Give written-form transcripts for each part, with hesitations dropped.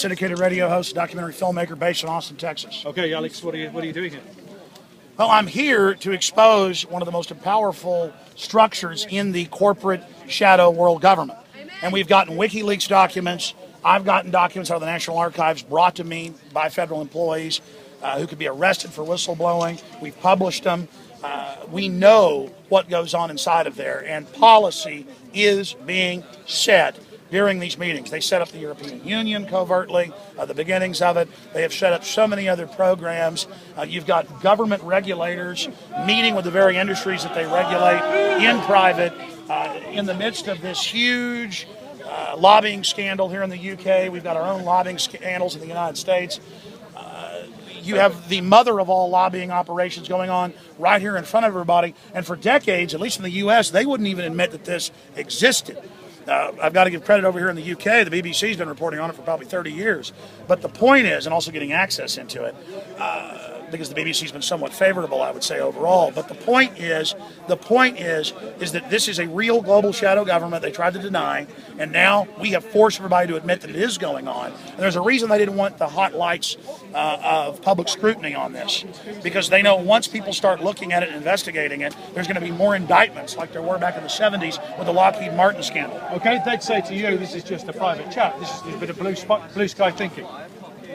syndicated radio host, documentary filmmaker based in Austin, Texas. Okay, Alex, what are you doing here? Well, I'm here to expose one of the most powerful structures in the corporate shadow world government. And we've gotten WikiLeaks documents. I've gotten documents out of the National Archives brought to me by federal employees who could be arrested for whistleblowing. We've published them. We know what goes on inside of there, and policy is being set during these meetings. They set up the European Union covertly, the beginnings of it. They have set up so many other programs. You've got government regulators meeting with the very industries that they regulate in private in the midst of this huge lobbying scandal here in the UK. We've got our own lobbying scandals in the United States. You have the mother of all lobbying operations going on right here in front of everybody. And for decades, at least in the U.S., they wouldn't even admit that this existed. I've got to give credit over here in the UK. The BBC's been reporting on it for probably 30 years. But the point is, and also getting access into it, because the BBC's been somewhat favorable, I would say, overall. But the point is that this is a real global shadow government they tried to deny, and now we have forced everybody to admit that it is going on. And there's a reason they didn't want the hot lights of public scrutiny on this, because they know once people start looking at it and investigating it, there's going to be more indictments like there were back in the 70s with the Lockheed Martin scandal. Okay, they'd say to you, this is just a private chat. This is a bit of blue sky thinking.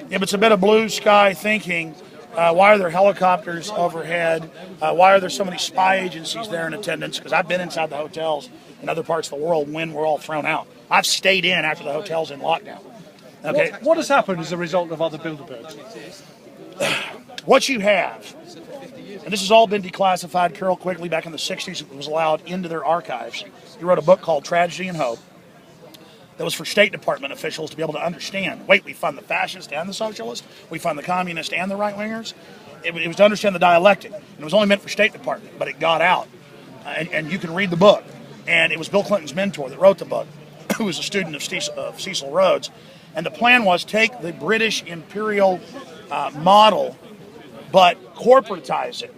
Yeah, but it's a bit of blue sky thinking. Why are there helicopters overhead? Why are there so many spy agencies there in attendance? Because I've been inside the hotels in other parts of the world when we're all thrown out. I've stayed in after the hotel's in lockdown. Okay. What has happened as a result of other Bilderbergs? What you have, and this has all been declassified. Carol Quigley, back in the 60s, was allowed into their archives. He wrote a book called Tragedy and Hope that was for State Department officials to be able to understand, wait, we fund the fascists and the socialists, we fund the communists and the right-wingers. It was to understand the dialectic. And it was only meant for State Department, but it got out. And you can read the book. And it was Bill Clinton's mentor that wrote the book, who was a student of Cecil Rhodes. And the plan was take the British imperial model, but corporatize it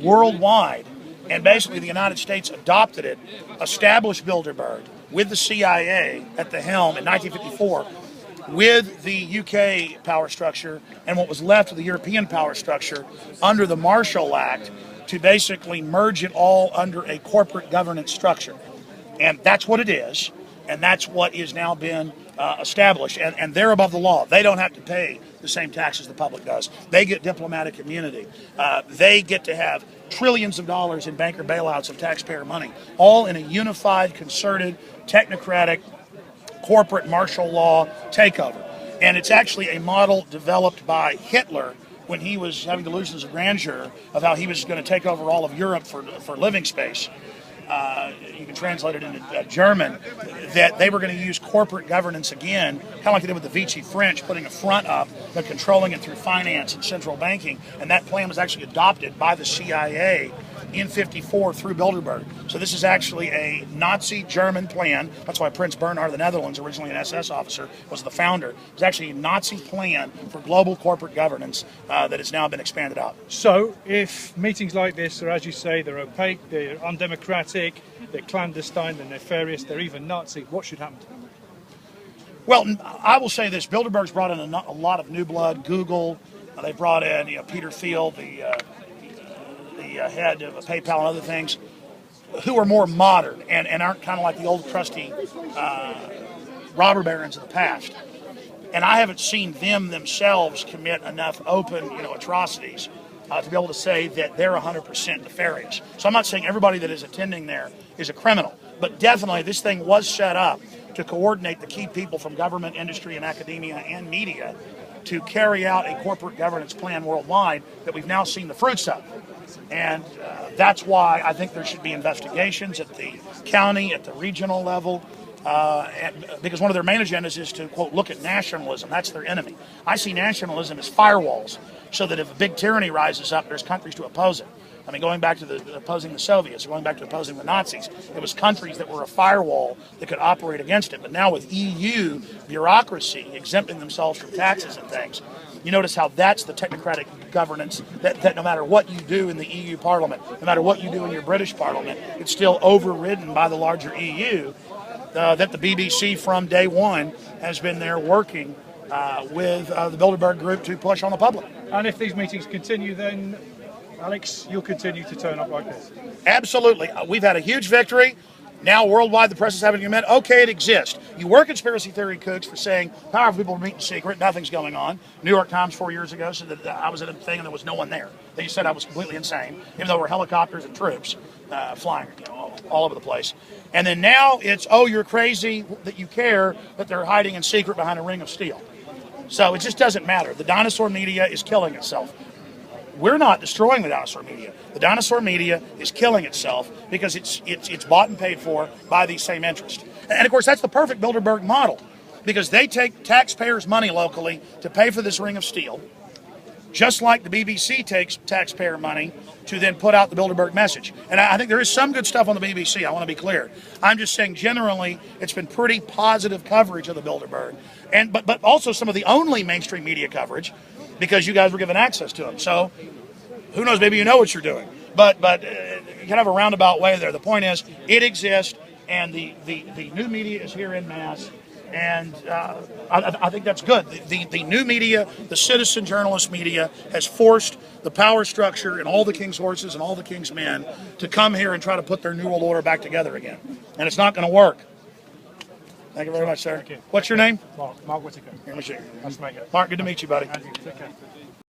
worldwide. And basically the United States adopted it, established Bilderberg with the CIA at the helm in 1954, with the UK power structure and what was left of the European power structure under the Marshall Act to basically merge it all under a corporate governance structure. And that's what it is, and that's what is now been established. And they're above the law. They don't have to pay the same taxes the public does. They get diplomatic immunity. They get to have trillions of dollars in banker bailouts of taxpayer money, all in a unified, concerted, technocratic, corporate martial law takeover. And it's actually a model developed by Hitler when he was having delusions of grandeur of how he was going to take over all of Europe for living space. You can translate it into German, that they were going to use corporate governance again, kind of like they did with the Vichy French, putting a front up, but controlling it through finance and central banking. And that plan was actually adopted by the CIA in '54 through Bilderberg. So this is actually a Nazi German plan. That's why Prince Bernhard of the Netherlands, originally an SS officer, was the founder. It was actually a Nazi plan for global corporate governance that has now been expanded out. So if meetings like this are, as you say, they're opaque, they're undemocratic, they're clandestine, they're nefarious, they're even Nazi, what should happen to them? Well, I will say this. Bilderberg's brought in a lot of new blood. Google, they brought in Peter Thiel, the head of PayPal and other things, who are more modern and aren't kind of like the old crusty robber barons of the past. And I haven't seen them themselves commit enough open atrocities to be able to say that they're 100% nefarious. So I'm not saying everybody that is attending there is a criminal, but definitely this thing was set up to coordinate the key people from government, industry, and academia and media to carry out a corporate governance plan worldwide that we've now seen the fruits of. And that's why I think there should be investigations at the county, at the regional level, because one of their main agendas is to, quote, look at nationalism. That's their enemy. I see nationalism as firewalls, so that if a big tyranny rises up, there's countries to oppose it. I mean, going back to opposing the Soviets, going back to opposing the Nazis, it was countries that were a firewall that could operate against it. But now with EU bureaucracy exempting themselves from taxes and things, you notice how that's the technocratic governance that no matter what you do in the EU Parliament, no matter what you do in your British Parliament, it's still overridden by the larger EU, that the BBC from day one has been there working with the Bilderberg group to push on the public. And if these meetings continue, then, Alex, you'll continue to turn up like this. Absolutely. We've had a huge victory. Now worldwide, the press is having to admit, okay, it exists. You were conspiracy theory kooks for saying powerful people meet in secret, nothing's going on. New York Times 4 years ago said that I was at a thing and there was no one there. They said I was completely insane, even though there were helicopters and troops flying all over the place. And then now it's, oh, you're crazy that you care that they're hiding in secret behind a ring of steel. So it just doesn't matter. The dinosaur media is killing itself. We're not destroying the dinosaur media. The dinosaur media is killing itself because it's bought and paid for by these same interests. And of course, that's the perfect Bilderberg model because they take taxpayers' money locally to pay for this ring of steel, just like the BBC takes taxpayer money to then put out the Bilderberg message. And I think there is some good stuff on the BBC, I want to be clear. I'm just saying generally it's been pretty positive coverage of the Bilderberg, but also some of the only mainstream media coverage because you guys were given access to them. So who knows, maybe you know what you're doing. But you can have a roundabout way there. The point is, it exists, and the new media is here in mass, and I think that's good. The new media, the citizen journalist media, has forced the power structure and all the king's horses and all the king's men to come here and try to put their New World Order back together again. And it's not going to work. Thank you very much, sir. Thank you. What's your name? Mark Whittaker. Here, let me see. Nice to meet you. Mark, good to meet you, buddy. Andrew, take care.